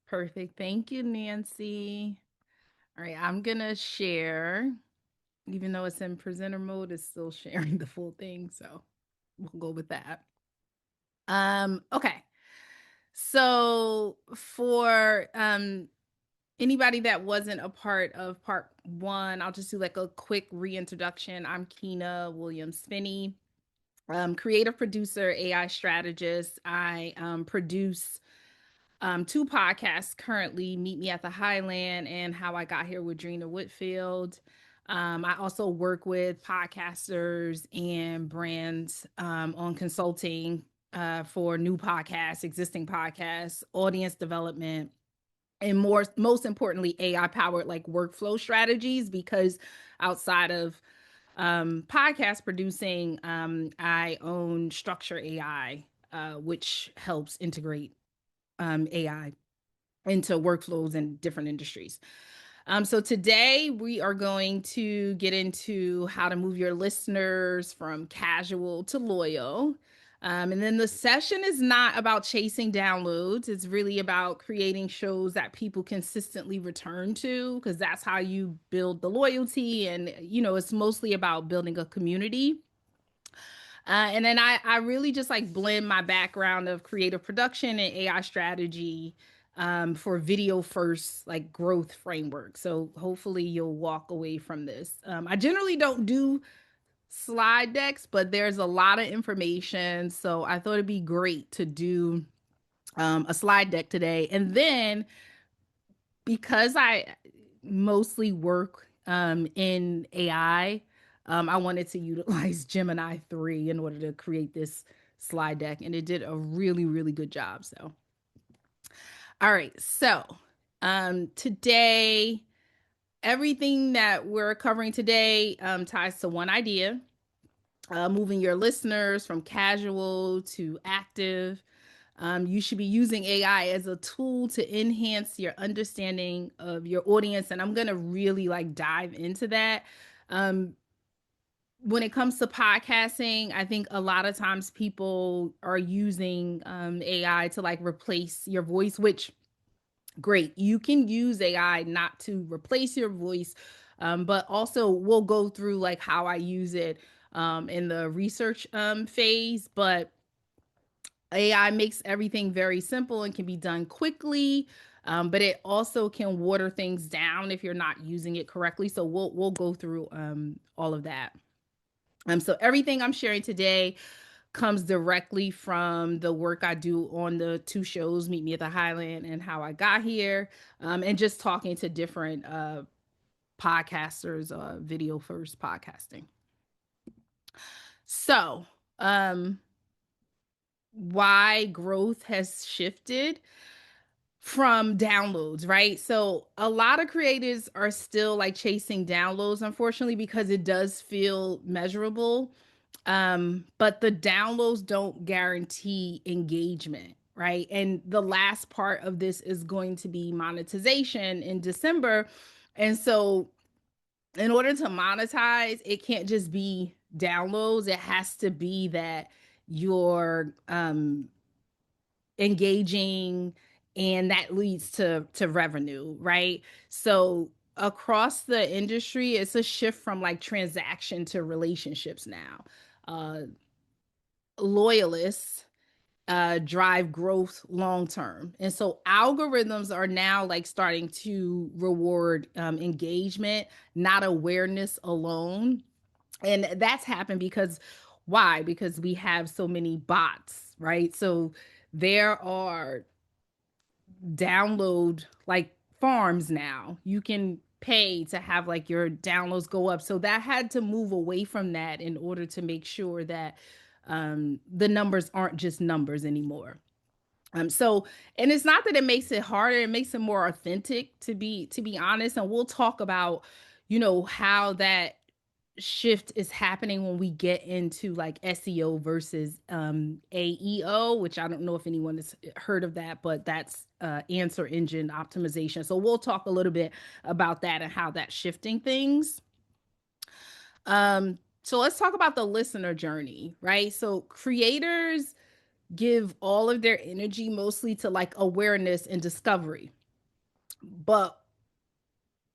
Perfect. Thank you, Nancy. All right, I'm gonna share, even though it's in presenter mode, it's still sharing the full thing. So we'll go with that. Okay. So for anybody that wasn't a part of part one, I'll just do like a quick reintroduction. I'm Keena Williams Finney, creative producer, AI strategist. I produce two podcasts currently, Meet Me at the Highland and How I Got Here with Drina Whitfield. I also work with podcasters and brands on consulting for new podcasts, existing podcasts, audience development, and most importantly, AI powered like workflow strategies. Because outside of podcast producing, I own Structure AI, which helps integrate AI into workflows in different industries. So today we are going to get into how to move your listeners from casual to loyal. And then the session is not about chasing downloads. It's really about creating shows that people consistently return to, because that's how you build the loyalty. And, it's mostly about building a community. And then I really just like blend my background of creative production and AI strategy for video first like growth framework. So hopefully you'll walk away from this. I generally don't do slide decks, but there's a lot of information. So I thought it'd be great to do a slide deck today. And then because I mostly work in AI, I wanted to utilize Gemini 3 in order to create this slide deck, and it did a really, really good job. So, all right. So, today, everything that we're covering today ties to one idea, moving your listeners from casual to active. You should be using AI as a tool to enhance your understanding of your audience. And I'm going to really like dive into that. Um, when it comes to podcasting, I think a lot of times people are using AI to like replace your voice, which great. You can use AI not to replace your voice, but also we'll go through like how I use it in the research phase. But AI makes everything very simple and can be done quickly. But it also can water things down if you're not using it correctly. So we'll go through all of that. So everything I'm sharing today comes directly from the work I do on the two shows, Meet Me at the Highland and How I Got Here, and just talking to different podcasters, video first podcasting. So, why growth has shifted from downloads, right? So a lot of creators are still like chasing downloads, unfortunately, because it does feel measurable. But the downloads don't guarantee engagement, right? And the last part of this is going to be monetization in December. And so in order to monetize, it can't just be downloads. It has to be that you're engaging, and that leads to revenue, right? So across the industry, it's a shift from like transaction to relationships now. uh Loyalists drive growth long term, and so algorithms are now like starting to reward engagement, not awareness alone. And that's happened because why? Because we have so many bots, right? So there are download like farms now. You can pay to have like your downloads go up. So that had to move away from that in order to make sure that the numbers aren't just numbers anymore. So, and it's not that it makes it harder, it makes it more authentic, to be honest. And we'll talk about, how that shift is happening when we get into like SEO versus AEO, which I don't know if anyone has heard of that, but that's answer engine optimization. So we'll talk a little bit about that and how that's shifting things. So let's talk about the listener journey, right? So creators give all of their energy mostly to like awareness and discovery. But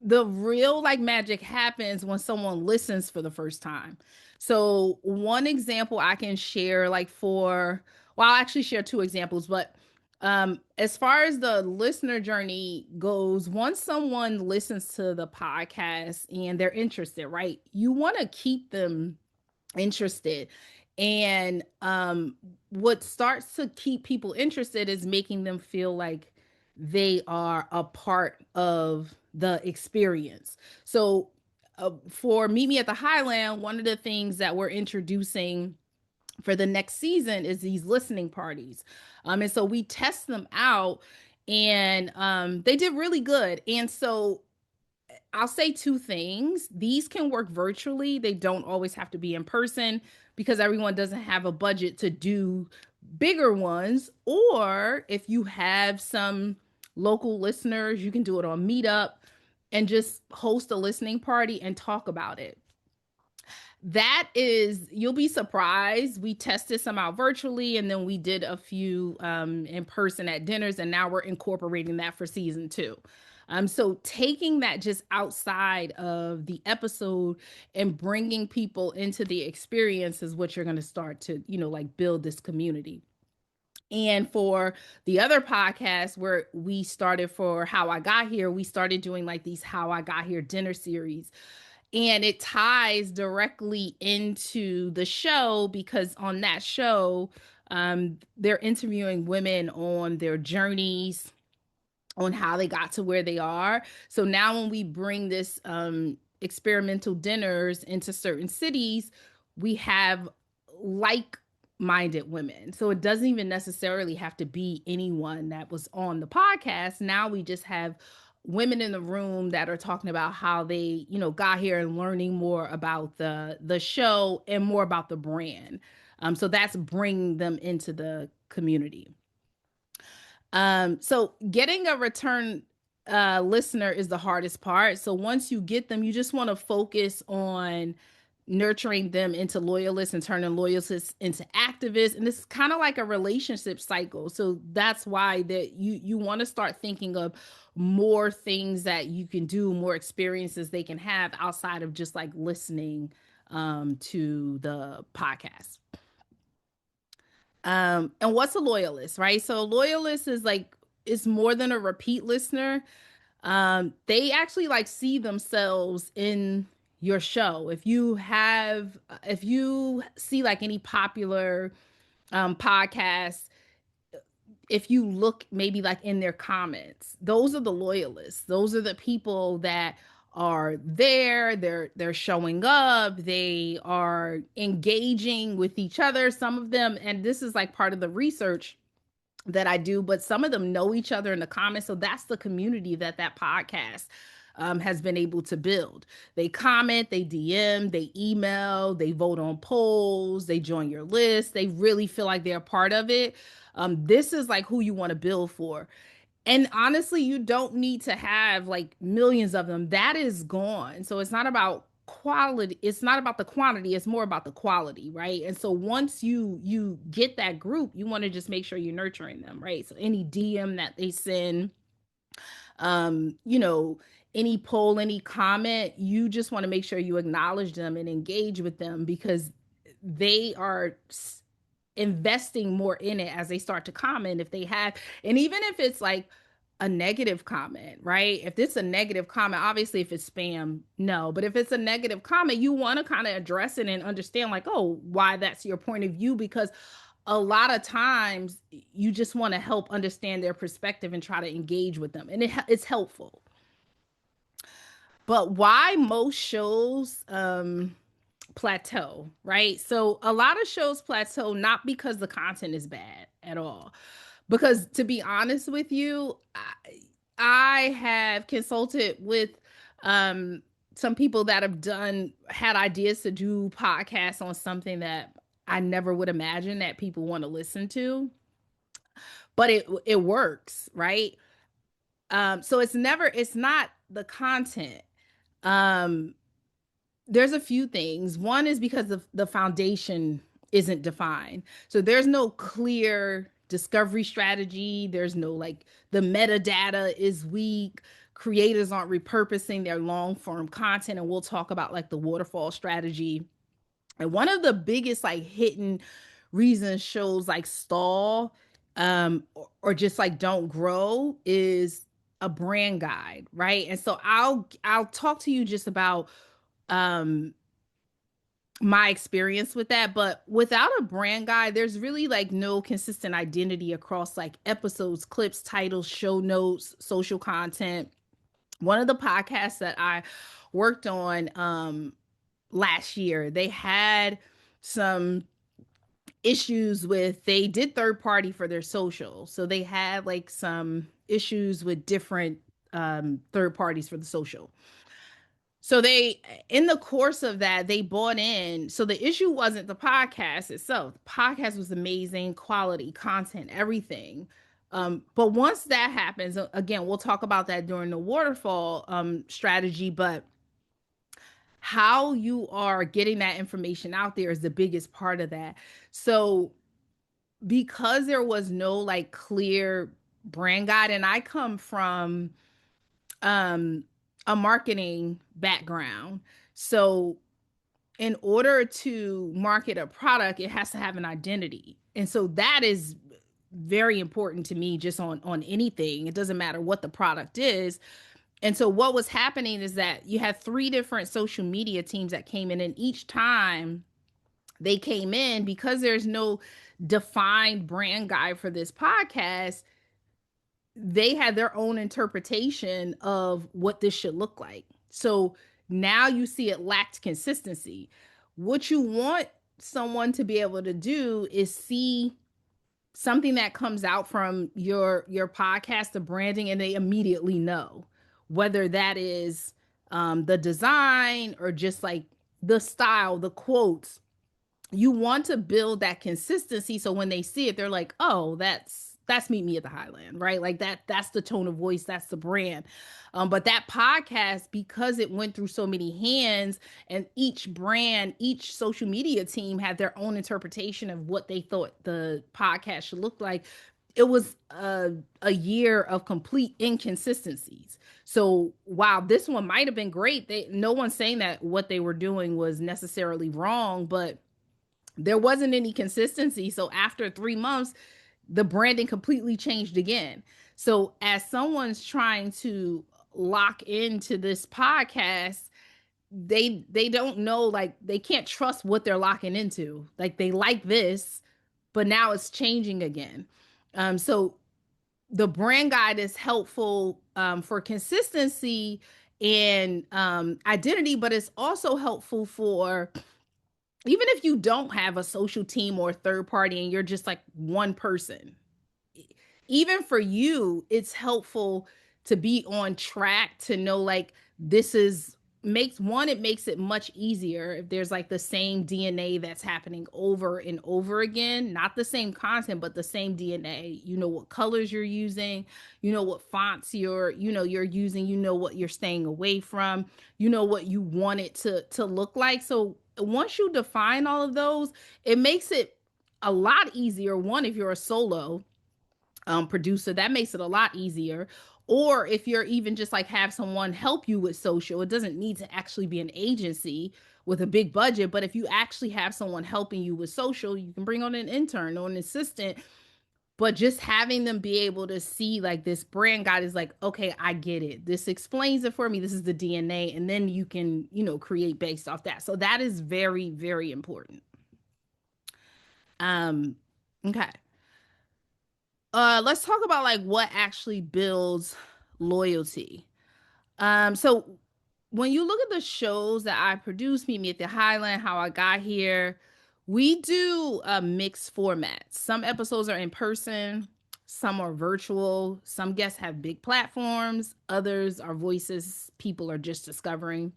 the real like magic happens when someone listens for the first time. So one example I can share like for well, I'll actually share two examples, but as far as the listener journey goes, once someone listens to the podcast and they're interested, right? You want to keep them interested. And what starts to keep people interested is making them feel like they are a part of the experience. So for Meet Me at the Highland, one of the things that we're introducing for the next season is these listening parties. And so we test them out, and they did really good. And so I'll say two things. These can work virtually. They don't always have to be in person because everyone doesn't have a budget to do bigger ones. Or if you have some local listeners, you can do it on Meetup and just host a listening party and talk about it. That is, you'll be surprised. We tested some out virtually, and then we did a few in person at dinners, and now we're incorporating that for season two. So taking that just outside of the episode and bringing people into the experience is what you're going to start to, like build this community. And for the other podcast where we started for How I Got Here, we started doing like these How I Got Here dinner series, and it ties directly into the show because on that show they're interviewing women on their journeys, on how they got to where they are. So now when we bring this experimental dinners into certain cities, we have like minded women. So it doesn't even necessarily have to be anyone that was on the podcast. Now we just have women in the room that are talking about how they, got here and learning more about the show and more about the brand. So that's bringing them into the community. So getting a return listener is the hardest part. So once you get them, you just want to focus on nurturing them into loyalists and turning loyalists into activists. And it's kind of like a relationship cycle. So that's why that you want to start thinking of more things that you can do, more experiences they can have outside of just like listening to the podcast. And what's a loyalist, right? So a loyalist is like is more than a repeat listener. They actually like see themselves in your show. If you see like any popular podcasts, if you look maybe like in their comments, those are the loyalists. Those are the people that are there, they're showing up, they are engaging with each other, some of them, and this is like part of the research that I do, but some of them know each other in the comments. So that's the community that podcast has been able to build. They comment, they DM, they email, they vote on polls, they join your list. They really feel like they're a part of it. This is like who you want to build for. And honestly, you don't need to have like millions of them. That is gone. So it's not about quality, it's not about the quantity, it's more about the quality, right? And so once you get that group, you want to just make sure you're nurturing them, right? So any DM that they send, um you know any poll, any comment, you just want to make sure you acknowledge them and engage with them because they are investing more in it as they start to comment if they have. And even if it's like a negative comment, right? If it's a negative comment, obviously if it's spam, no, but if it's a negative comment, you want to kind of address it and understand like, oh, why that's your point of view, because a lot of times you just want to help understand their perspective and try to engage with them, and it's helpful. But why most shows plateau, right? So a lot of shows plateau not because the content is bad at all. Because to be honest with you, I have consulted with um some people that have done had ideas to do podcasts on something that I never would imagine that people want to listen to, but it works, right? So it's not the content. Um there's a few things. One is because the foundation isn't defined. So there's no clear discovery strategy. There's no like the metadata is weak. creators aren't repurposing their long form content. And we'll talk about like the waterfall strategy. And one of the biggest like hidden reasons shows like stall or just like don't grow is a brand guide, right? And so I'll talk to you just about um my experience with that. But without a brand guide, there's really like no consistent identity across like episodes, clips, titles, show notes, social content. One of the podcasts that I worked on last year, they had some issues with, they did third party for their social. So they had like some issues with different third parties for the social. So they, in the course of that, they bought in. So the issue wasn't the podcast itself. The podcast was amazing, quality, content, everything. But once that happens, again, we'll talk about that during the waterfall strategy. But how you are getting that information out there is the biggest part of that. So because there was no like clear brand guide, and I come from um a marketing background. So in order to market a product, it has to have an identity. And so that is very important to me just on anything. It doesn't matter what the product is. And so what was happening is that you had three different social media teams that came in, and each time they came in, because there's no defined brand guide for this podcast, they had their own interpretation of what this should look like. So now you see it lacked consistency. What you want someone to be able to do is see something that comes out from your podcast, the branding, and they immediately know whether that is the design or just like the style, the quotes. You want to build that consistency so when they see it, they're like, oh, that's Meet Me at the Highland, right? Like that's the tone of voice, that's the brand. But that podcast, because it went through so many hands, and each brand, each social media team had their own interpretation of what they thought the podcast should look like. It was a year of complete inconsistencies. So while this one might have been great, no one's saying that what they were doing was necessarily wrong, but there wasn't any consistency. So after 3 months, the branding completely changed again. So as someone's trying to lock into this podcast, they don't know, like they can't trust what they're locking into. Like they like this, but now it's changing again. So the brand guide is helpful for consistency and identity, but it's also helpful for, even if you don't have a social team or a third party and you're just like one person, even for you, it's helpful to be on track, to know like this is, makes one, it makes it much easier if there's like the same DNA that's happening over and over again, not the same content but the same DNA. You know what colors you're using, you know what fonts you're using, you know what you're staying away from, you know what you want it to look like. So once you define all of those, it makes it a lot easier. One, if you're a solo producer, that makes it a lot easier. Or if you're even just like have someone help you with social, it doesn't need to actually be an agency with a big budget. But if you actually have someone helping you with social, you can bring on an intern or an assistant. But just having them be able to see like this brand guide is like, okay, I get it. This explains it for me. This is the DNA. And then you can, create based off that. So that is very, very important. Um, okay. Let's talk about like what actually builds loyalty. So when you look at the shows that I produce, Meet Me at the Highland, How I Got Here, we do a mixed format. Some episodes are in person, some are virtual, some guests have big platforms, others are voices people are just discovering.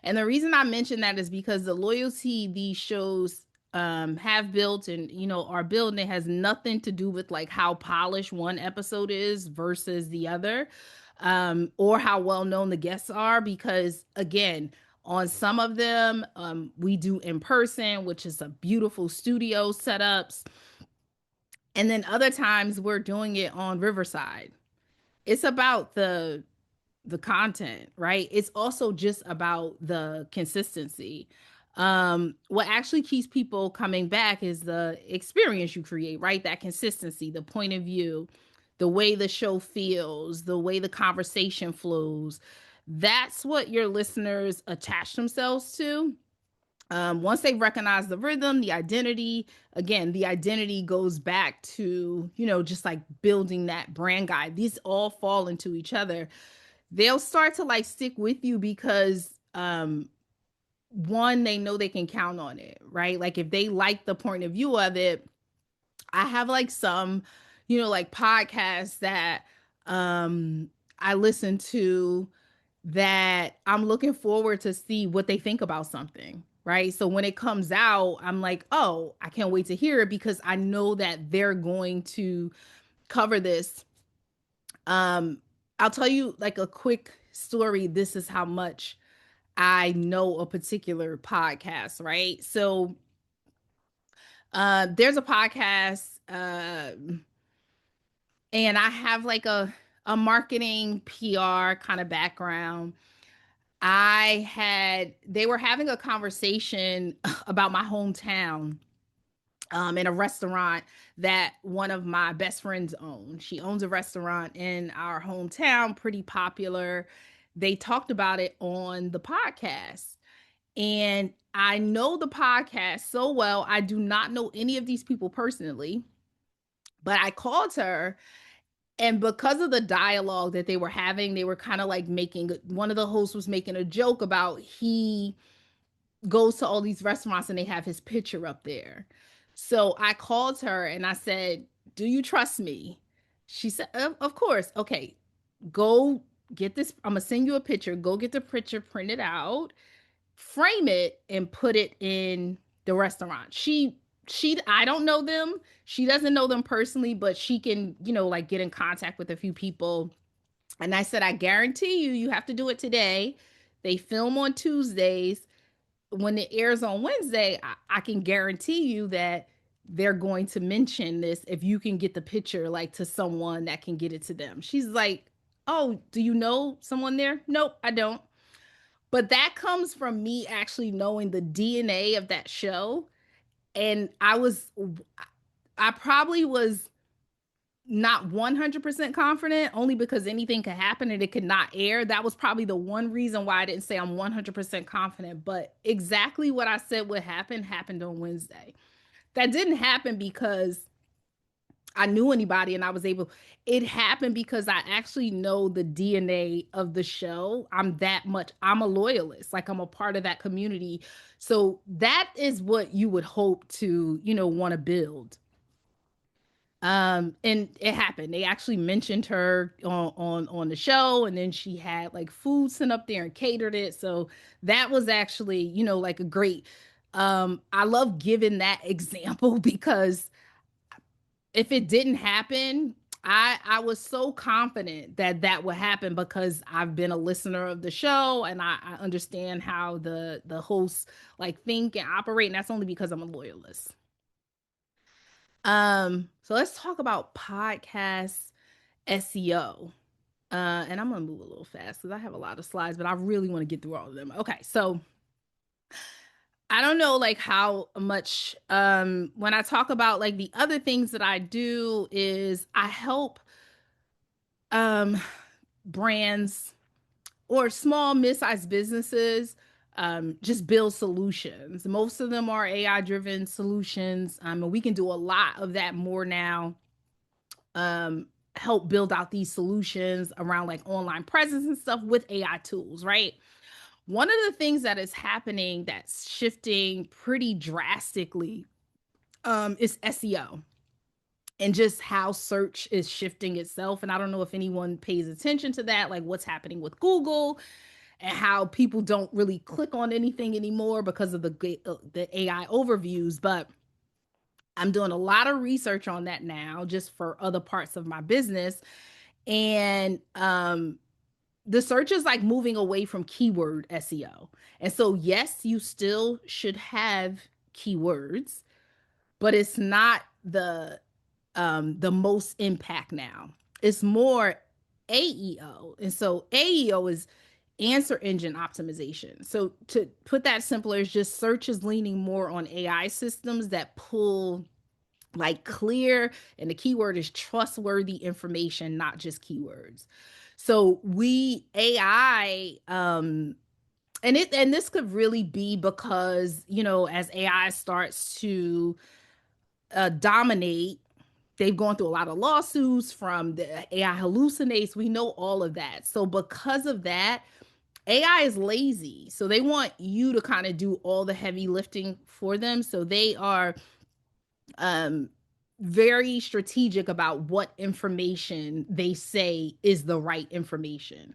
And the reason I mention that is because the loyalty these shows have built and are building, it has nothing to do with like how polished one episode is versus the other, or how well known the guests are. Because again, on some of them, we do in person, which is a beautiful studio setups, and then other times we're doing it on Riverside. It's about the the content, right? It's also just about the consistency. What actually keeps people coming back is the experience you create, right? That consistency, the point of view, the way the show feels, the way the conversation flows. That's what your listeners attach themselves to. Once they recognize the rhythm, the identity, again, the identity goes back to, just like building that brand guide. These all fall into each other. They'll start to like stick with you because one, they know they can count on it, right? Like if they like the point of view of it, I have like some, like podcasts that I listen to that I'm looking forward to see what they think about something, right? So when it comes out, I'm like, oh, I can't wait to hear it because I know that they're going to cover this. Um, I'll tell you like a quick story. This is how much I know a particular podcast, right? So there's a podcast, and I have like a marketing PR kind of background. They were having a conversation about my hometown, in a restaurant that one of my best friends owns. She owns a restaurant in our hometown, pretty popular. They talked about it on the podcast. And I know the podcast so well. I do not know any of these people personally, but I called her, and because of the dialogue that they were having, they were kind of like making, one of the hosts was making a joke about he goes to all these restaurants and they have his picture up there. So I called her and I said, "Do you trust me?" She said, "Of course." Okay, go get this. I'm gonna send you a picture. Go get the picture printed out, frame it, and put it in the restaurant. I don't know them. She doesn't know them personally, but she can, like get in contact with a few people. And I said, I guarantee you, you have to do it today. They film on Tuesdays. When it airs on Wednesday, I can guarantee you that they're going to mention this if you can get the picture like to someone that can get it to them. She's like, "Oh, do you know someone there?" Nope, I don't. But that comes from me actually knowing the DNA of that show. And I probably was not 100% confident only because anything could happen and it could not air. That was probably the one reason why I didn't say I'm 100% confident. But exactly what I said would happen happened on Wednesday. That didn't happen because I knew anybody and I was able. It happened because I actually know the DNA of the show. I'm a loyalist. Like I'm a part of that community. So that is what you would hope to, want to build. And it happened. They actually mentioned her on the show, and then she had like food sent up there and catered it. So that was actually, like a great. I love giving that example because if it didn't happen, I was so confident that that would happen because I've been a listener of the show and I understand how the hosts like think and operate, and that's only because I'm a loyalist. So let's talk about podcast SEO. And I'm gonna move a little fast because I have a lot of slides, but I really want to get through all of them. Okay, so I don't know like how much when I talk about like the other things that I do is I help um brands or small mid-sized businesses just build solutions. Most of them are AI driven solutions. And we can do a lot of that more now. Help build out these solutions around like online presence and stuff with AI tools, right? One of the things that is happening that's shifting pretty drastically is SEO and just how search is shifting itself. And I don't know if anyone pays attention to that, like what's happening with Google and how people don't really click on anything anymore because of the AI overviews. But I'm doing a lot of research on that now, just for other parts of my business. And the search is like moving away from keyword SEO. And so, yes, you still should have keywords, but it's not the most impact now. It's more. AEO. And so AEO is answer engine optimization. So to put that simpler, is just search is leaning more on AI systems that pull like clear, and the keyword is trustworthy information, not just keywords. So we AI and this could really be because, as AI starts to dominate, they've gone through a lot of lawsuits from the AI hallucinates. We know all of that. So because of that, AI is lazy. So they want you to kind of do all the heavy lifting for them. So they are um very strategic about what information they say is the right information.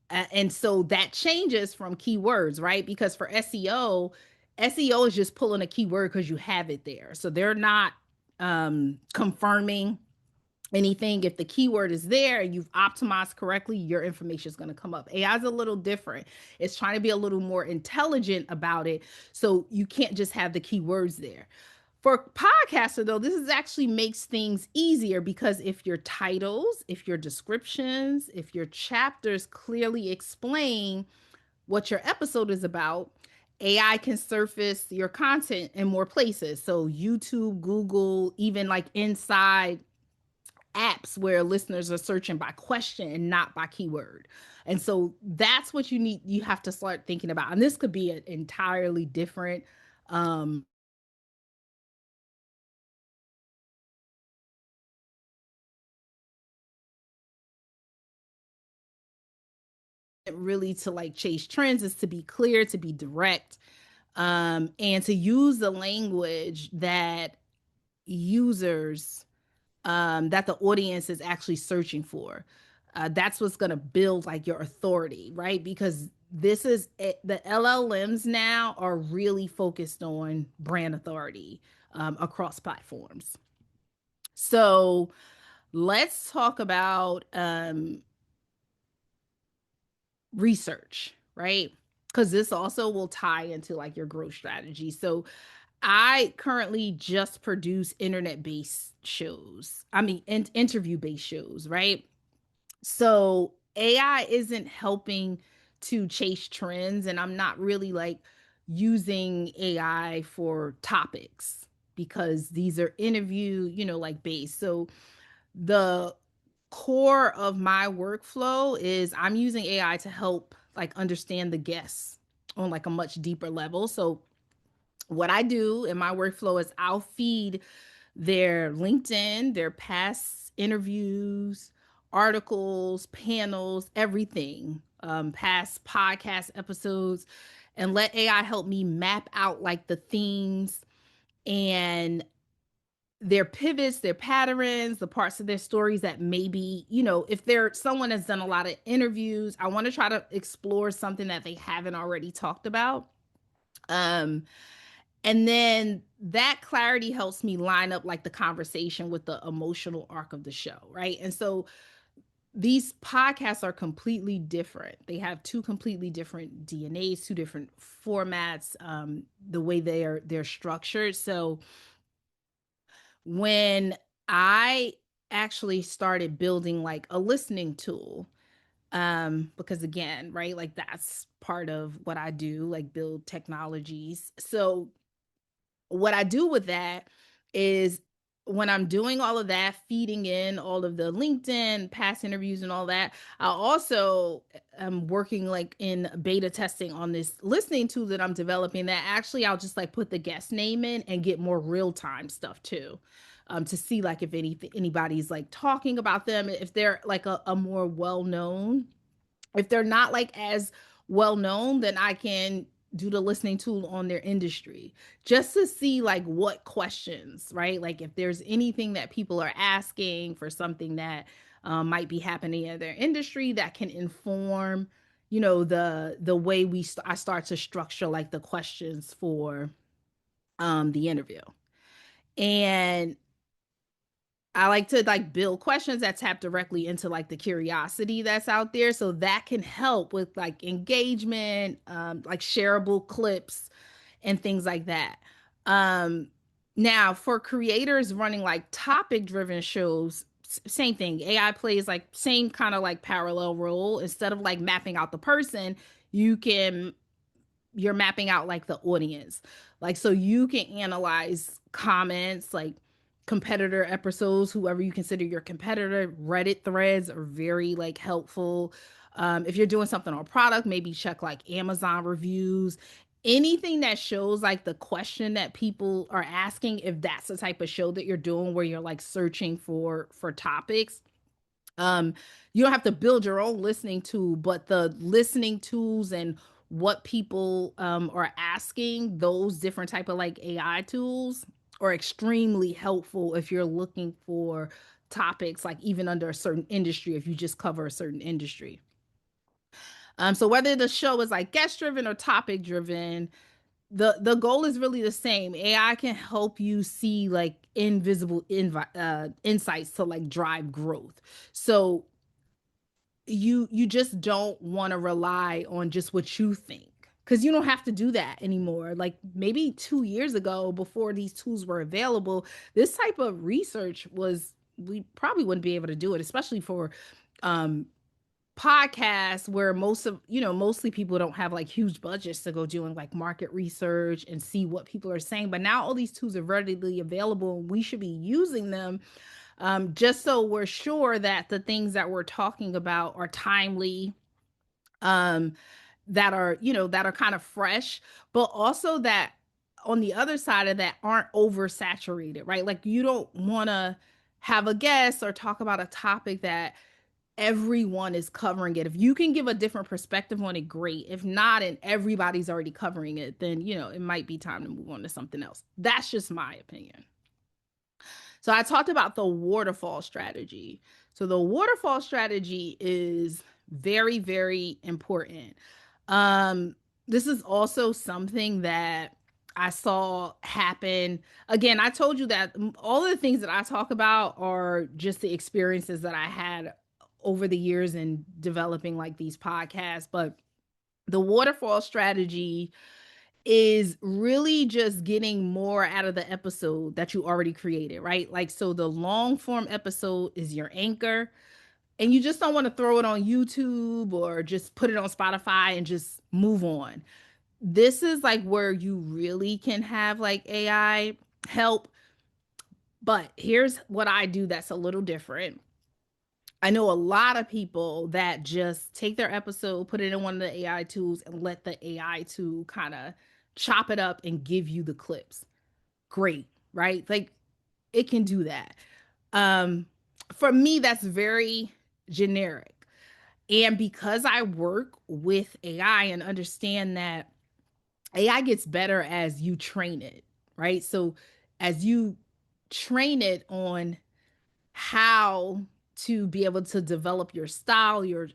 And so that changes from keywords, right? Because for SEO is just pulling a keyword because you have it there. So they're not confirming anything. If the keyword is there and you've optimized correctly, your information is going to come up. AI is a little different. It's trying to be a little more intelligent about it. So you can't just have the keywords there. For podcaster though, this is actually makes things easier because if your titles, if your descriptions, if your chapters clearly explain what your episode is about, AI can surface your content in more places. So YouTube, Google, even like inside apps where listeners are searching by question and not by keyword. And so that's what you have to start thinking about. And this could be an entirely different really to like chase trends, is to be clear, to be direct, and to use the language that users that the audience is actually searching for. That's what's going to build like your authority, right? Because this is it, the LLMs now are really focused on brand authority across platforms. So let's talk about research, right? Because this also will tie into like your growth strategy. So I currently just produce internet based shows. I mean, interview based shows, right? So AI isn't helping to chase trends, and I'm not really like using AI for topics because these are interview, like based. So the core of my workflow is I'm using AI to help like understand the guests on like a much deeper level. So what I do in my workflow is I'll feed their LinkedIn, their past interviews, articles, panels, everything, past podcast episodes, and let AI help me map out like the themes and their pivots, their patterns, the parts of their stories that maybe, if they're someone that's done a lot of interviews, I want to try to explore something that they haven't already talked about. Um, and then that clarity helps me line up like the conversation with the emotional arc of the show, right? And so these podcasts are completely different. They have two completely different DNAs, two different formats, the way they're structured. So when I actually started building like a listening tool, because again, right, like that's part of what I do, like build technologies. So what I do with that is when I'm doing all of that, feeding in all of the LinkedIn past interviews and all that, I also am working like in beta testing on this listening tool that I'm developing that actually I'll just like put the guest name in and get more real time stuff too. To see like if anybody's like talking about them, if they're like a more well known, if they're not like as well known, then I can do the listening tool on their industry just to see like what questions, right? Like if there's anything that people are asking for something that might be happening in their industry that can inform, the way I start to structure like the questions for the interview. And I like to like build questions that tap directly into like the curiosity that's out there. So that can help with like engagement, like shareable clips and things like that. Um, Now for creators running like topic driven shows, same thing. AI plays like same kind of like parallel role. Instead of like mapping out the person, you can you're mapping out like the audience. Like, so you can analyze comments, like competitor episodes, whoever you consider your competitor. Reddit threads are very like helpful. If you're doing something on product, maybe check like Amazon reviews. Anything that shows like the question that people are asking, if that's the type of show that you're doing where you're like searching for topics, um you don't have to build your own listening tool, but the listening tools and what people are asking, those different type of like AI tools are extremely helpful if you're looking for topics like even under a certain industry, if you just cover a certain industry. So whether the show is like guest driven or topic driven, the goal is really the same. AI can help you see like insights to like drive growth. So you just don't want to rely on just what you think, because you don't have to do that anymore. Like maybe 2 years ago, before these tools were available, this type of research was, we probably wouldn't be able to do it, especially for um podcasts where mostly people don't have like huge budgets to go doing like market research and see what people are saying. But now all these tools are readily available, and we should be using them, just so we're sure that the things that we're talking about are timely, um, that are kind of fresh, but also that on the other side of that aren't oversaturated, right? Like you don't want to have a guest or talk about a topic that everyone is covering it. If you can give a different perspective on it, great. If not, and everybody's already covering it, then it might be time to move on to something else. That's just my opinion. So I talked about the waterfall strategy. So the waterfall strategy is very, very important. Um, this is also something that I saw happen. Again, I told you that all of the things that I talk about are just the experiences that I had over the years in developing like these podcasts. But the waterfall strategy is really just getting more out of the episode that you already created, right? Like, so the long form episode is your anchor, and you just don't want to throw it on YouTube or just put it on Spotify and just move on. This is like where you really can have like AI help. But here's what I do that's a little different. I know a lot of people that just take their episode, put it in one of the AI tools, and let the AI tool kind of chop it up and give you the clips. Great, right? Like it can do that. Um, for me, that's very generic. And because I work with AI and understand that AI gets better as you train it, right? So as you train it on how to be able to develop your style, your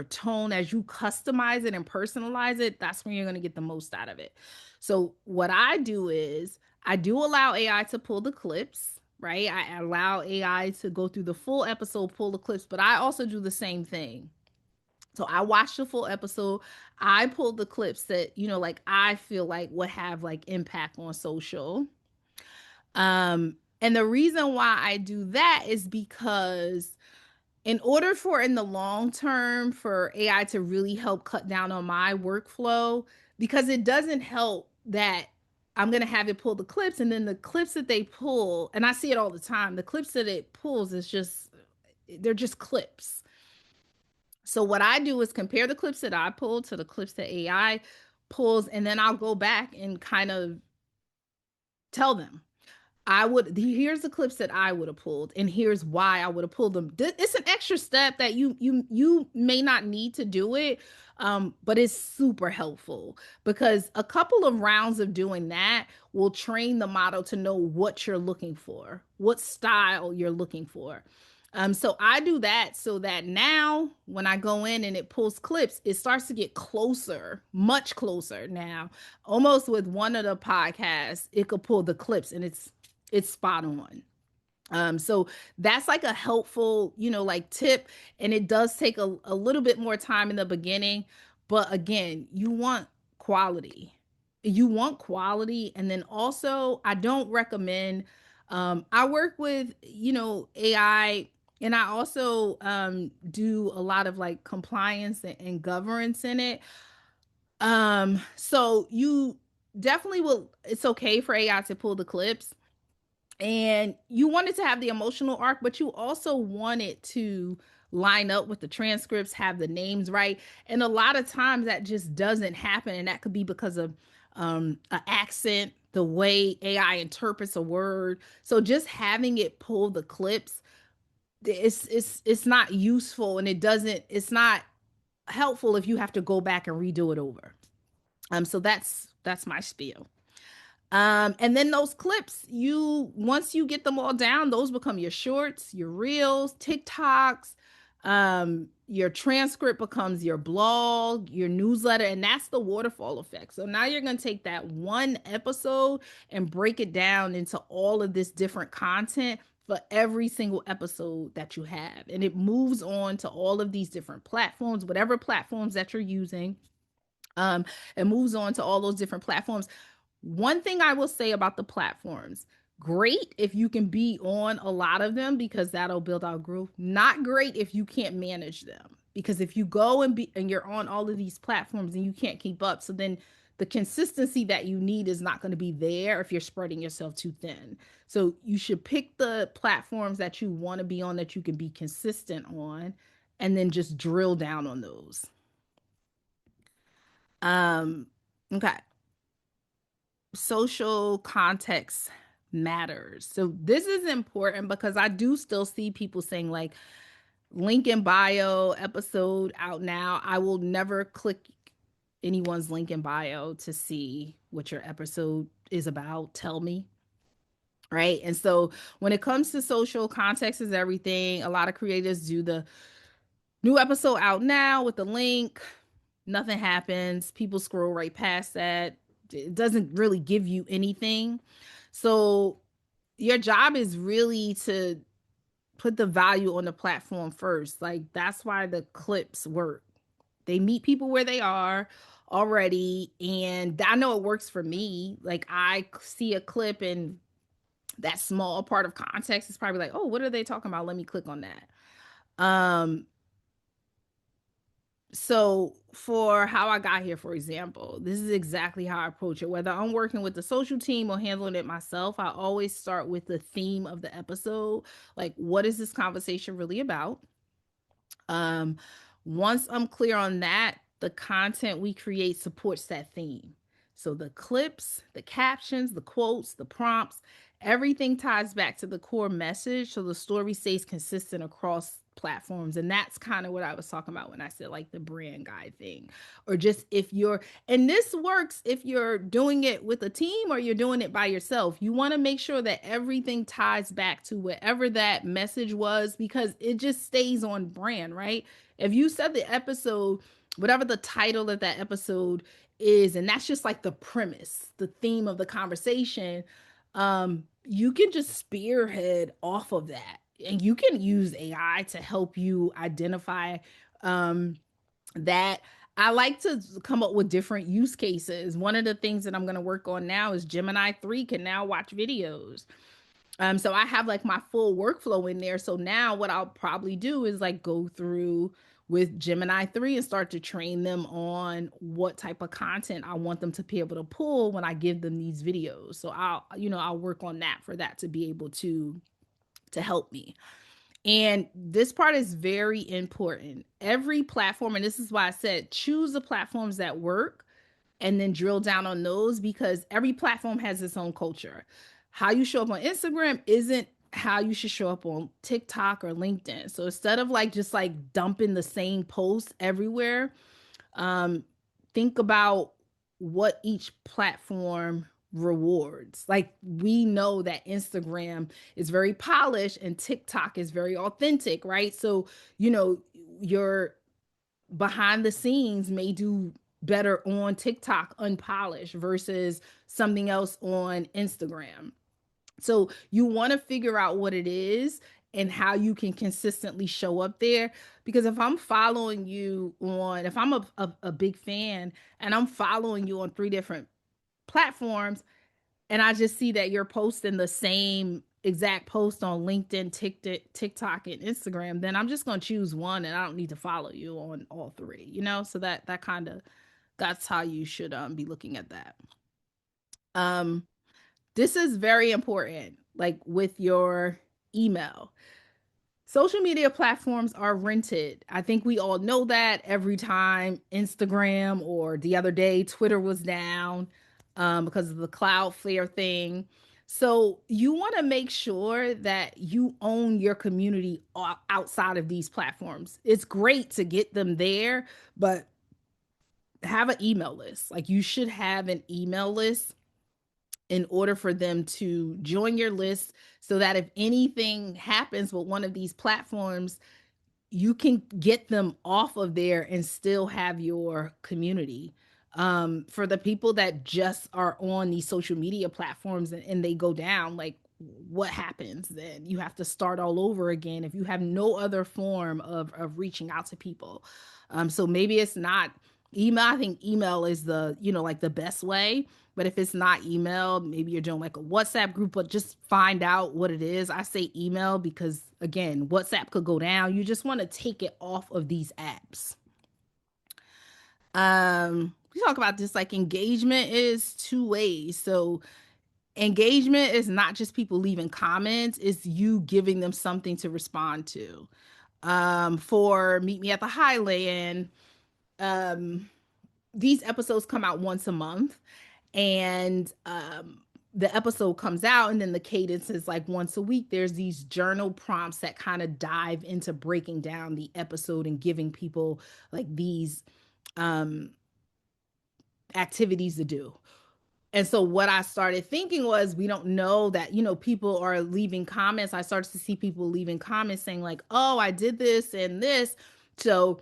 tone, as you customize it and personalize it, that's when you're going to get the most out of it. So what I do is I do allow AI to pull the clips, right? I allow AI to go through the full episode, pull the clips, but I also do the same thing. So I watched the full episode. I pulled the clips that, like I feel like would have like impact on social. And the reason why I do that is because in order for in the long term for AI to really help cut down on my workflow, because it doesn't help that I'm going to have it pull the clips, and then the clips that they pull, and I see it all the time, the clips that it pulls is just, they're just clips. So what I do is compare the clips that I pull to the clips that AI pulls, and then I'll go back and kind of tell them, here's the clips that I would have pulled, and here's why I would have pulled them. It's an extra step that you may not need to do it, but it's super helpful, because a couple of rounds of doing that will train the model to know what you're looking for, what style you're looking for. So I do that so that now when I go in and it pulls clips, it starts to get closer, much closer now. Almost with one of the podcasts, it could pull the clips, and it's spot on. So that's like a helpful, like tip. And it does take a little bit more time in the beginning. But again, you want quality. You want quality. And then also, I don't recommend, I work with, AI. And I also do a lot of like compliance and governance in it. So you definitely will, it's okay for AI to pull the clips, and you want it to have the emotional arc, but you also want it to line up with the transcripts, have the names right. And a lot of times that just doesn't happen, and that could be because of an accent, the way AI interprets a word. So just having it pull the clips, it's not useful, and it's not helpful if you have to go back and redo it over. So that's my spiel. And then those clips, you once you get them all down, those become your shorts, your reels, TikToks. Your transcript becomes your blog, your newsletter, and that's the waterfall effect. So now you're gonna take that one episode and break it down into all of this different content for every single episode that you have. And it moves on to all of these different platforms, whatever platforms that you're using. It moves on to all those different platforms. One thing I will say about the platforms, great if you can be on a lot of them because that'll build out growth. Not great if you can't manage them. Because if you go and you're on all of these platforms and you can't keep up, so then the consistency that you need is not going to be there if you're spreading yourself too thin. So you should pick the platforms that you want to be on, that you can be consistent on, and then just drill down on those. Um, okay. Social context matters. So this is important because I do still see people saying like link in bio, episode out now. I will never click anyone's link in bio to see what your episode is about. Tell me. Right. And so when it comes to social context is everything, a lot of creators do the new episode out now with the link. Nothing happens. People scroll right past that. It doesn't really give you anything. So your job is really to put the value on the platform first. Like that's why the clips work. They meet people where they are already. And I know it works for me. Like I see a clip and that small part of context is probably like, oh, what are they talking about? Let me click on that. So for how I got here, for example, this is exactly how I approach it. Whether I'm working with the social team or handling it myself, I always start with the theme of the episode. Like, what is this conversation really about? Um, Once I'm clear on that, the content we create supports that theme. So the clips, the captions, the quotes, the prompts, everything ties back to the core message. So the story stays consistent across platforms. And that's kind of what I was talking about when I said like the brand guide thing. Or just if you're, and this works if you're doing it with a team or you're doing it by yourself. You want to make sure that everything ties back to whatever that message was because it just stays on brand, right? If you said the episode, whatever the title of that episode is, and that's just like the premise, the theme of the conversation, you can just spearhead off of that. And you can use AI to help you identify um, that. I like to come up with different use cases. One of the things that I'm going to work on now is Gemini 3 can now watch videos. So I have like my full workflow in there. So now what I'll probably do is like go through with Gemini 3 and start to train them on what type of content I want them to be able to pull when I give them these videos. So I'll work on that for that to be able to help me. And this part is very important. Every platform, and this is why I said choose the platforms that work and then drill down on those because every platform has its own culture. How you show up on Instagram isn't how you should show up on TikTok or LinkedIn. So instead of like just like dumping the same post everywhere, um, think about what each platform rewards. Like we know that Instagram is very polished and TikTok is very authentic, right? So, your behind the scenes may do better on TikTok unpolished versus something else on Instagram. So you want to figure out what it is and how you can consistently show up there. Because if I'm following you on, if I'm a big fan and I'm following you on three different platforms, and I just see that you're posting the same exact post on LinkedIn, TikTok, and Instagram, then I'm just gonna choose one, and I don't need to follow you on all three. So that kind of that's how you should be looking at that. Um, this is very important, like with your email. Social media platforms are rented. I think we all know that every time Instagram or the other day, Twitter was down because of the Cloudflare thing. So you want to make sure that you own your community outside of these platforms. It's great to get them there, but have an email list. Like you should have an email list in order for them to join your list so that if anything happens with one of these platforms, you can get them off of there and still have your community. For the people that just are on these social media platforms and they go down, like what happens then? You have to start all over again if you have no other form of reaching out to people. So maybe it's not email. I think email is like the best way. But if it's not email, maybe you're doing like a WhatsApp group, but just find out what it is. I say email because, again, WhatsApp could go down. You just want to take it off of these apps. We talk about this, like engagement is two ways. So engagement is not just people leaving comments, it's you giving them something to respond to. For Meet Me at the Highland, um, these episodes come out once a month, and the episode comes out, and then the cadence is like once a week. There's these journal prompts that kind of dive into breaking down the episode and giving people like these um activities to do. And so what I started thinking was, we don't know that, people are leaving comments. I started to see people leaving comments saying like, oh, I did this and this. So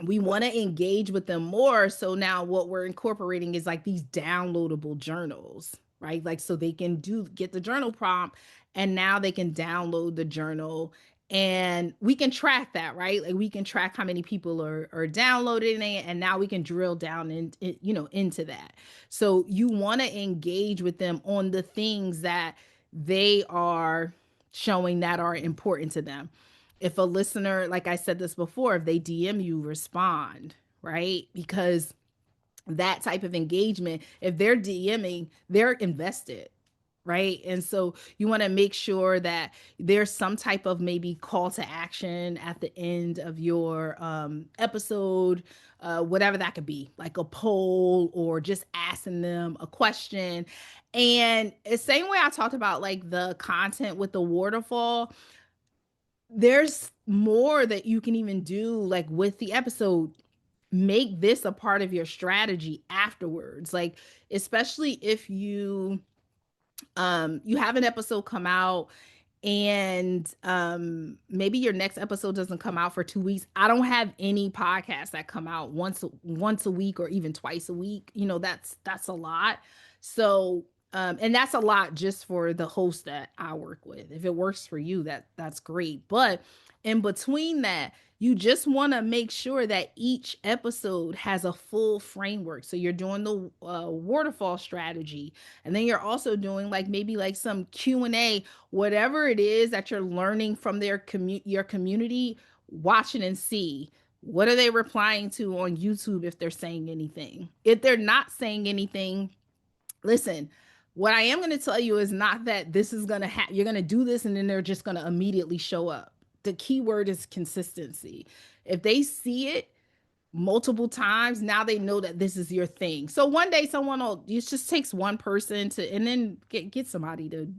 we want to engage with them more. So now what we're incorporating is like these downloadable journals, right? Like so they can get the journal prompt, and now they can download the journal, and we can track that, right? Like we can track how many people are downloading it, and now we can drill down into that. So you want to engage with them on the things that they are showing that are important to them. If a listener, like I said this before, if they DM you, respond, right? Because that type of engagement, if they're DMing, they're invested, right? And so you want to make sure that there's some type of maybe call to action at the end of your episode, whatever that could be, like a poll or just asking them a question. And the same way I talked about like the content with the waterfall, there's more that you can even do like with the episode. Make this a part of your strategy afterwards, like especially if you have an episode come out, and maybe your next episode doesn't come out for 2 weeks. I don't have any podcasts that come out once a week or even twice a week. That's a lot. So and that's a lot just for the host that I work with. If it works for you, that's great. But in between that, you just want to make sure that each episode has a full framework. So you're doing the waterfall strategy, and then you're also doing like maybe like some Q&A, whatever it is that you're learning from your community. Watch it and see what are they replying to on YouTube. If they're saying anything, if they're not saying anything, listen. What I am going to tell you is not that this is going to happen, you're going to do this and then they're just going to immediately show up. The key word is consistency. If they see it multiple times, now they know that this is your thing. So one day someone will, it just takes one person to, and then get somebody to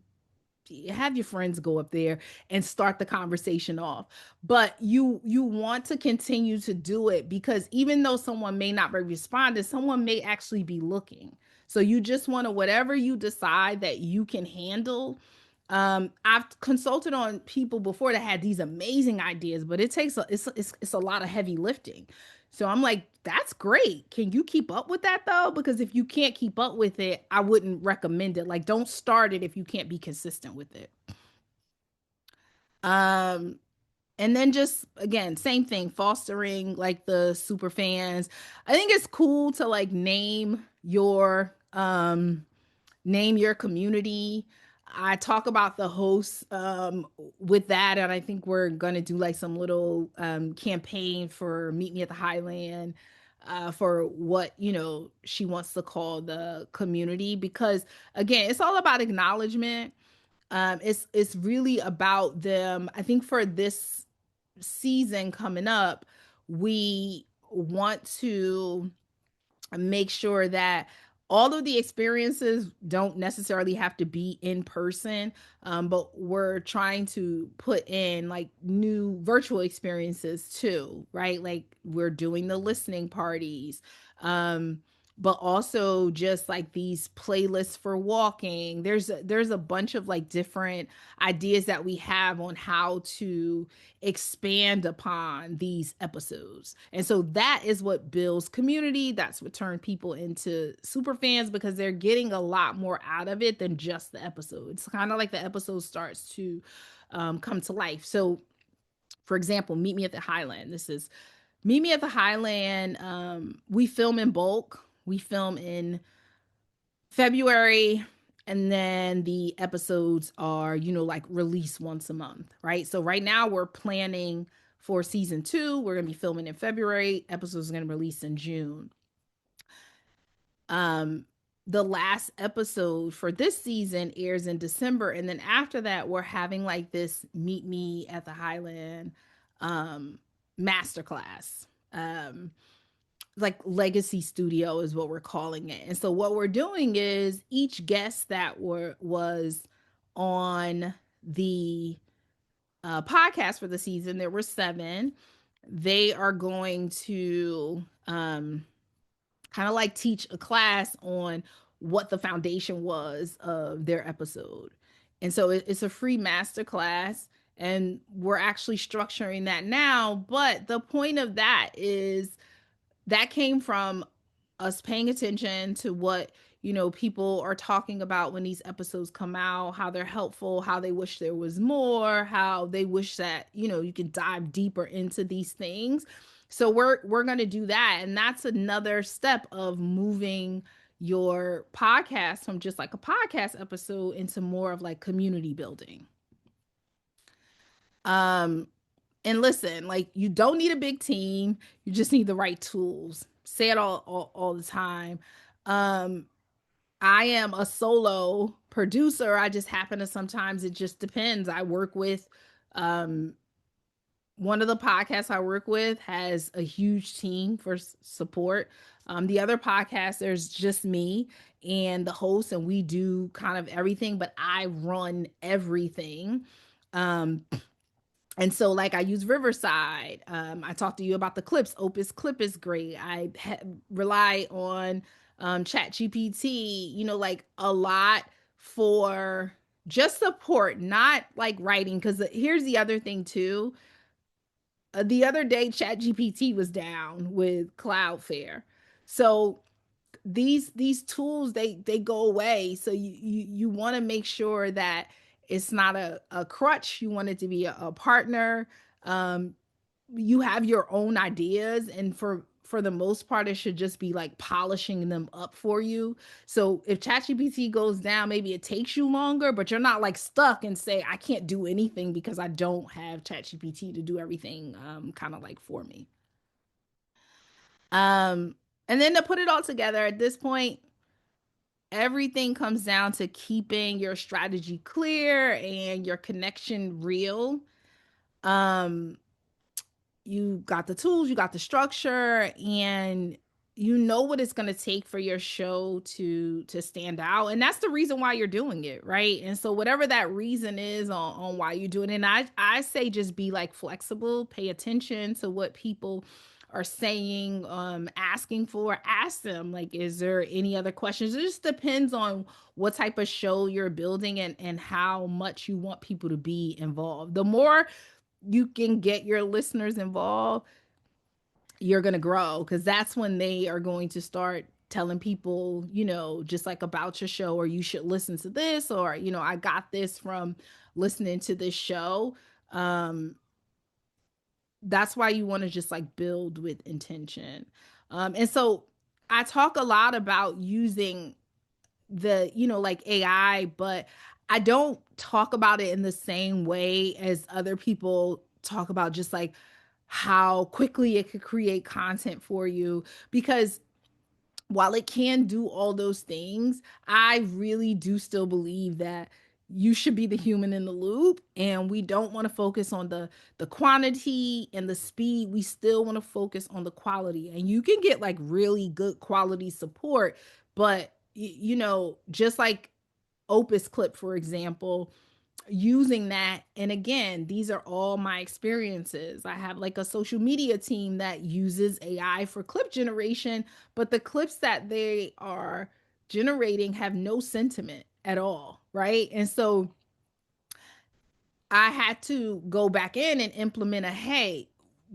have your friends go up there and start the conversation off. But you want to continue to do it, because even though someone may not be responding, someone may actually be looking. So you just want to, whatever you decide that you can handle. I've consulted on people before that had these amazing ideas, but it's a lot of heavy lifting. So I'm like, that's great. Can you keep up with that though? Because if you can't keep up with it, I wouldn't recommend it. Like, don't start it if you can't be consistent with it. Um, and then just again, same thing, fostering like the super fans. I think it's cool to like name your community. I talk about the hosts with that, and I think we're gonna do like some little campaign for Meet Me at the Highland for what she wants to call the community, because again, it's all about acknowledgement. It's really about them. I think for this season coming up, we want to make sure that all of the experiences don't necessarily have to be in person, but we're trying to put in like new virtual experiences too, right? Like we're doing the listening parties, um, but also just like these playlists for walking. There's a bunch of like different ideas that we have on how to expand upon these episodes. And so that is what builds community. That's what turns people into super fans, because they're getting a lot more out of it than just the episode. It's kind of like the episode starts to come to life. So, for example, Meet Me at the Highland. This is Meet Me at the Highland. We film in bulk. We film in February, and then the episodes are, like released once a month, right? So right now we're planning for season 2. We're going to be filming in February. Episodes are going to release in June. Um the last episode for this season airs in December, and then after that we're having like this Meet Me at the Highland masterclass. Like legacy studio is what we're calling it. And so what we're doing is each guest that was on the podcast for the season, there were 7. They are going to kind of like teach a class on what the foundation was of their episode. And so it's a free master class, and we're actually structuring that now. But the point of that is that came from us paying attention to what people are talking about when these episodes come out, how they're helpful, how they wish there was more, how they wish that you can dive deeper into these things. So we're going to do that, and that's another step of moving your podcast from just like a podcast episode into more of like community building. um and listen, like you don't need a big team, you just need the right tools. Say it all the time. um I am a solo producer. I just happen to, sometimes it just depends. I work with um one of the podcasts I work with has a huge team for support. The other podcast, there's just me and the host, and we do kind of everything, but I run everything. Um, and so like I use Riverside. I talked to you about the clips. Opus Clip is great. Rely on Chat GPT, like a lot for just support, not like writing. Because here's the other thing too. The other day Chat GPT was down with Cloudflare. So these tools, they go away. So you want to make sure that it's not a crutch. You want it to be a partner. um you have your own ideas, and for the most part it should just be like polishing them up for you. So if ChatGPT goes down, maybe it takes you longer, but you're not like stuck and say I can't do anything because I don't have ChatGPT to do everything kind of like for me. um and then to put it all together at this point, everything comes down to keeping your strategy clear and your connection real. um you got the tools, you got the structure, and you know what it's going to take for your show to stand out. And that's the reason why you're doing it, right? And so whatever that reason is on why you're doing it, and I say just be like flexible, pay attention to what people are saying, asking for, ask them like, is there any other questions? It just depends on what type of show you're building, and how much you want people to be involved. The more you can get your listeners involved, you're going to grow, because that's when they are going to start telling people, just like about your show, or you should listen to this, or, I got this from listening to this show. Um, that's why you want to just like build with intention. And so I talk a lot about using like AI, but I don't talk about it in the same way as other people talk about just like how quickly it could create content for you, because while it can do all those things, I really do still believe that you should be the human in the loop, and we don't want to focus on the quantity and the speed. We still want to focus on the quality. And you can get like really good quality support, but just like Opus Clip, for example, using that. And again, these are all my experiences. I have like a social media team that uses AI for clip generation, but the clips that they are generating have no sentiment at all, right? And so I had to go back in and implement a hey,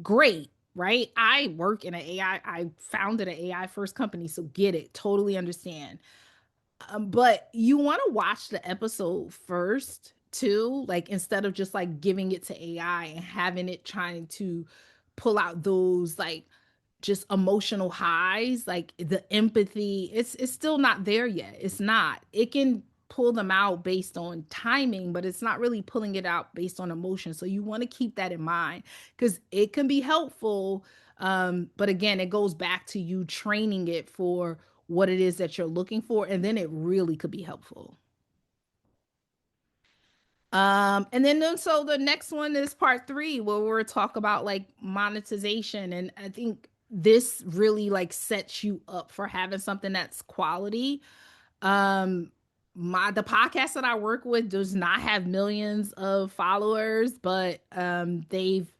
great, right? I work in an AI, I founded an AI first company, so get it, totally understand. But you want to watch the episode first too, like instead of just like giving it to AI and having it trying to pull out those like just emotional highs, like the empathy. It's still not there yet. It's not. It can pull them out based on timing, but it's not really pulling it out based on emotion. So you want to keep that in mind because it can be helpful. But again, it goes back to you training it for what it is that you're looking for, and then it really could be helpful. And then so the next one is part three, where we're talk about like monetization. And I think this really like sets you up for having something that's quality. Um, the podcast that I work with does not have millions of followers, but they've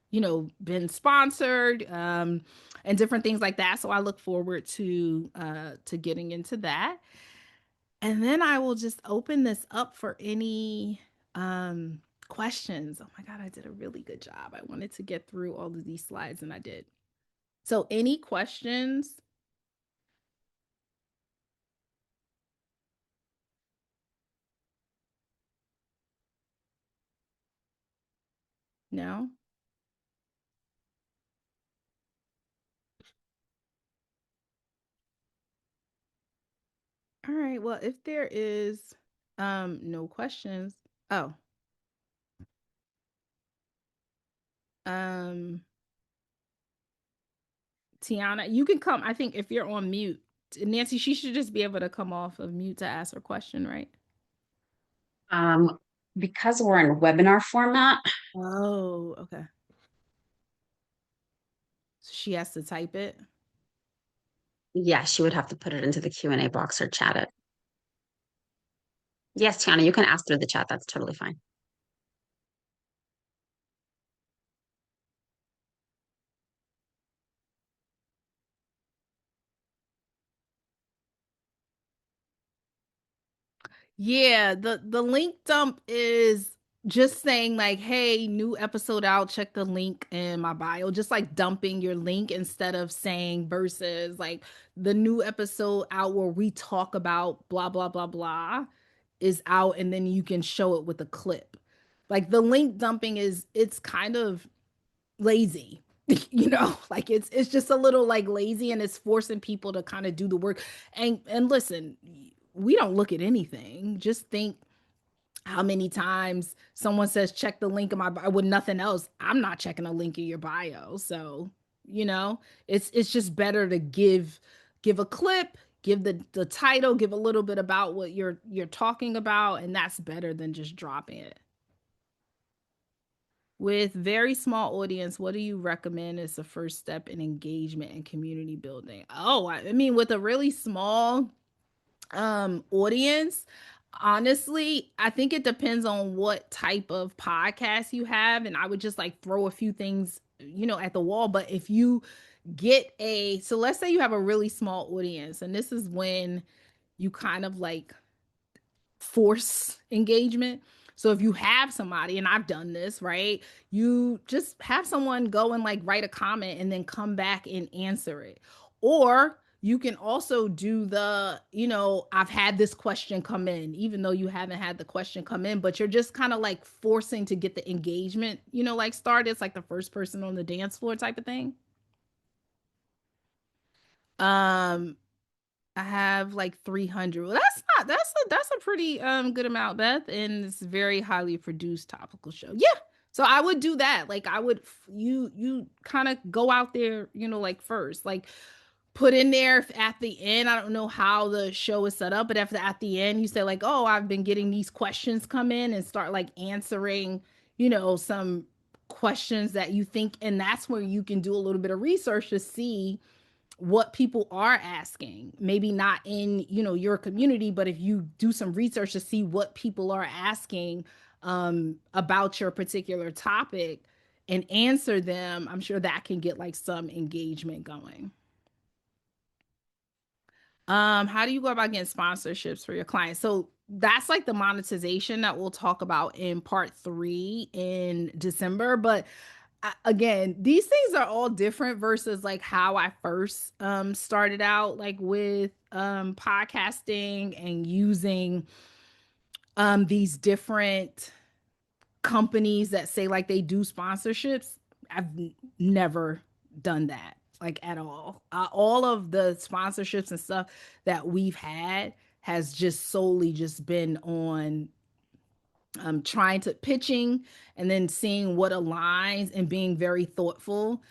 been sponsored and different things like that. So I look forward to getting into that. And then I will just open this up for any questions. Oh my God, I did a really good job. I wanted to get through all of these slides and I did. So, any questions? No? All right. Well, if there is no questions. Oh, um Tiana, you can come. I think if you're on mute, Nancy, she should just be able to come off of mute to ask her question, right? Um, because we're in webinar format, Oh, okay. So she has to type it. yeah, she would have to put it into the Q&A box or chat it. Yes, Tiana, you can ask through the chat. That's totally fine. Yeah, the link dump is just saying like, "Hey, new episode out, check the link in my bio." Just like dumping your link instead of saying versus like the new episode out where we talk about blah blah blah blah is out, and then you can show it with a clip. Like the link dumping is it's kind of lazy. Like it's just a little like lazy, and it's forcing people to kind of do the work. And listen, we don't look at anything. Just think how many times someone says check the link in my bio with nothing else. I'm not checking a link in your bio. So, you know, it's just better to give a clip, give the title, give a little bit about what you're talking about, and that's better than just dropping it. With very small audience, what do you recommend is the first step in engagement and community building? Oh, I mean, with a really small audience, honestly, I think it depends on what type of podcast you have, and I would just like throw a few things at the wall. But if you get a so let's say you have a really small audience, and this is when you kind of like force engagement. So if you have somebody, and I've done this, right? You just have someone go and like write a comment and then come back and answer it. Or you can also do I've had this question come in, even though you haven't had the question come in, but you're just kind of like forcing to get the engagement, like started. It's like the first person on the dance floor type of thing. Um, I have like 300. Well, that's a pretty good amount, Beth, and it's a very highly produced topical show. Yeah. So I would do that. Like I would you kind of go out there, like first. Like put in there at the end. I don't know how the show is set up, but if at the end you say like, "Oh, I've been getting these questions come in," and start like answering, some questions that you think, and that's where you can do a little bit of research to see what people are asking. Maybe not in, your community, but if you do some research to see what people are asking about your particular topic and answer them, I'm sure that can get like some engagement going. How do you go about getting sponsorships for your clients? So that's like the monetization that we'll talk about in part 3 in December. But again, these things are all different versus like how I first started out like with podcasting and using these different companies that say like they do sponsorships. Never done that like at all. All of the sponsorships and stuff that we've had has just solely just been on trying to pitching and then seeing what aligns and being very thoughtful.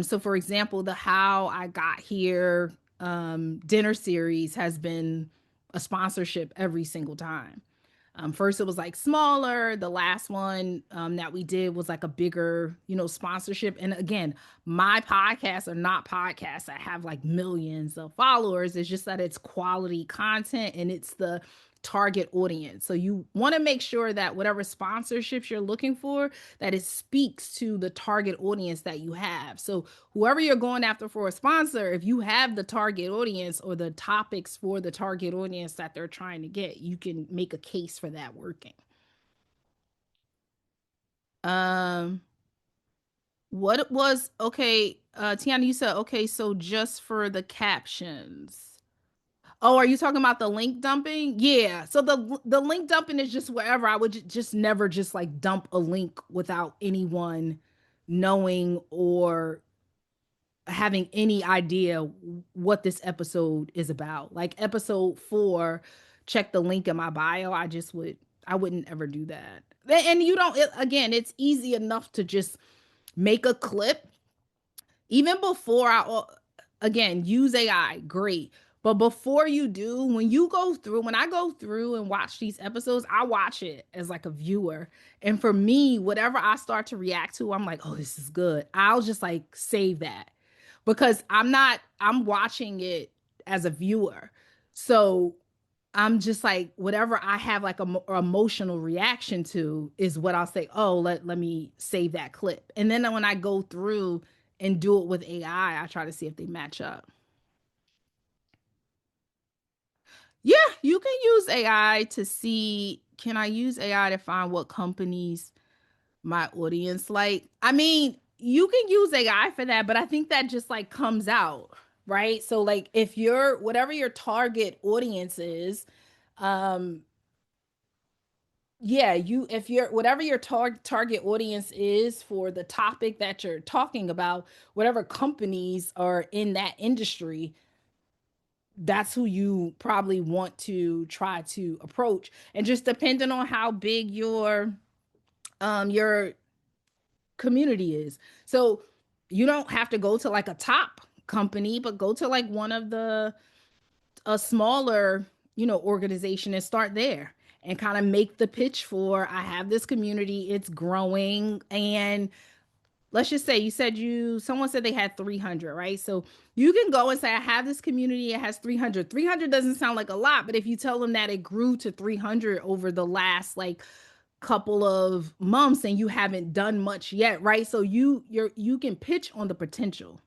So, for example, the How I Got Here dinner series has been a sponsorship every single time. First, it was like smaller. The last one that we did was like a bigger, sponsorship. And again, my podcasts are not podcasts that have like millions of followers. It's just that it's quality content and it's the target audience. So you want to make sure that whatever sponsorships you're looking for, that it speaks to the target audience that you have. So whoever you're going after for a sponsor, if you have the target audience or the topics for the target audience that they're trying to get, you can make a case for that working. Um, what it was, okay, Tiana, you said, okay, so just for the captions. Oh, are you talking about the link dumping? Yeah. So the link dumping is just wherever I would just never just like dump a link without anyone knowing or having any idea what this episode is about. Like episode 4, check the link in my bio. I wouldn't ever do that. And you don't again, it's easy enough to just make a clip even before again use AI, great. But before you do, when I go through and watch these episodes, I watch it as like a viewer. And for me, whatever I start to react to, I'm like, oh, this is good. I'll just like save that because I'm watching it as a viewer. So I'm just like whatever I have like a emotional reaction to is what I'll say, oh, let me save that clip. And then when I go through and do it with AI, I try to see if they match up. Yeah, you can use AI to see, can I use AI to find what companies my audience like? I mean, you can use AI for that, but I think that just like comes out, right? So like if you're whatever your target audience is, um yeah, you if you're whatever your target audience is for the topic that you're talking about, whatever companies are in that industry, that's who you probably want to try to approach. And just depending on how big your community is. So you don't have to go to like a top company, but go to like one of the a smaller, organization and start there and kind of make the pitch for I have this community, it's growing, and let's just say you said someone said they had 300, right? So you can go and say I have this community, it has 300. 300 doesn't sound like a lot, but if you tell them that it grew to 300 over the last like couple of months and you haven't done much yet, right? So you can pitch on the potential,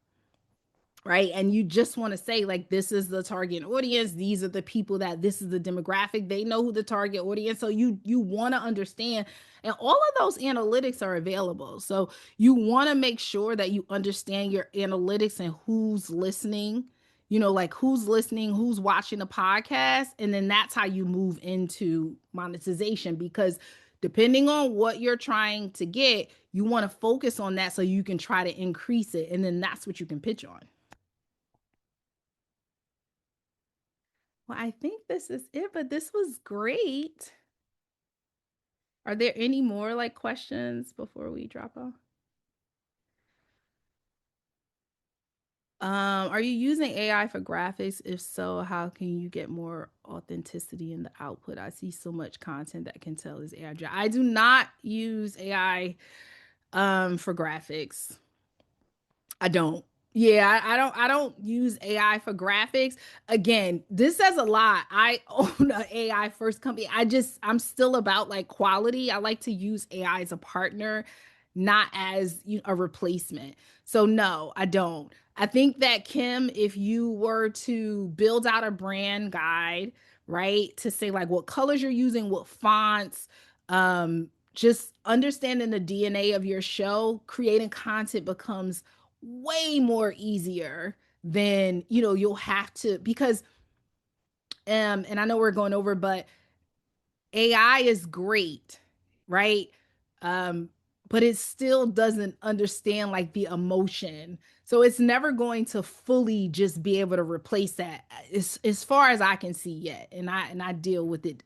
right? And you just want to say like this is the target audience, these are the people that this is the demographic, they know who the target audience. So you want to understand, and all of those analytics are available. So you want to make sure that you understand your analytics and who's listening, like who's listening, who's watching the podcast, and then that's how you move into monetization. Because depending on what you're trying to get, you want to focus on that so you can try to increase it, and then that's what you can pitch on. Well, I think this is it, but this was great. Are there any more like questions before we drop off? Are you using AI for graphics? If so, how can you get more authenticity in the output? I see so much content that can tell is AI. I do not use AI for graphics. I don't. Yeah, I don't use AI for graphics. Again, this says a lot. I own an AI first company. I'm still about like quality. I like to use AI as a partner, not as a replacement. So no, I don't. I think that Kim, if you were to build out a brand guide, right, to say like what colors you're using, what fonts, just understanding the DNA of your show, creating content becomes way more easier than you'll have to because and I know we're going over, but AI is great, right? um but it still doesn't understand like the emotion, so it's never going to fully just be able to replace that as far as I can see yet, and I deal with it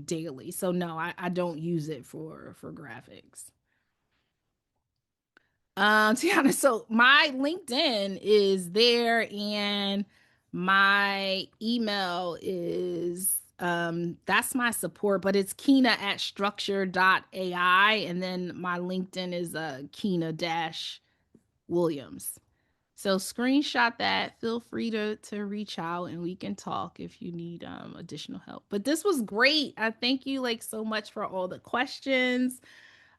daily, so no, I don't use it for graphics. To be honest, so my LinkedIn is there and my email is that's my support, but it's Keena at structure.ai, and then my LinkedIn is Keena dash Williams. So screenshot that. Feel free to reach out and we can talk if you need additional help. But this was great. I thank you like so much for all the questions.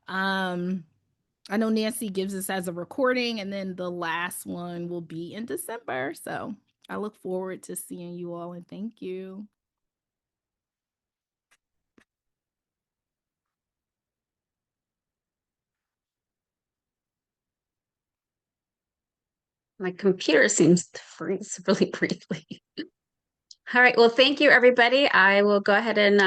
Um I know Nancy gives us as a recording, and then the last one will be in December. So I look forward to seeing you all and thank you. My computer seems to freeze really briefly. All right. Well, thank you, everybody. I will go ahead and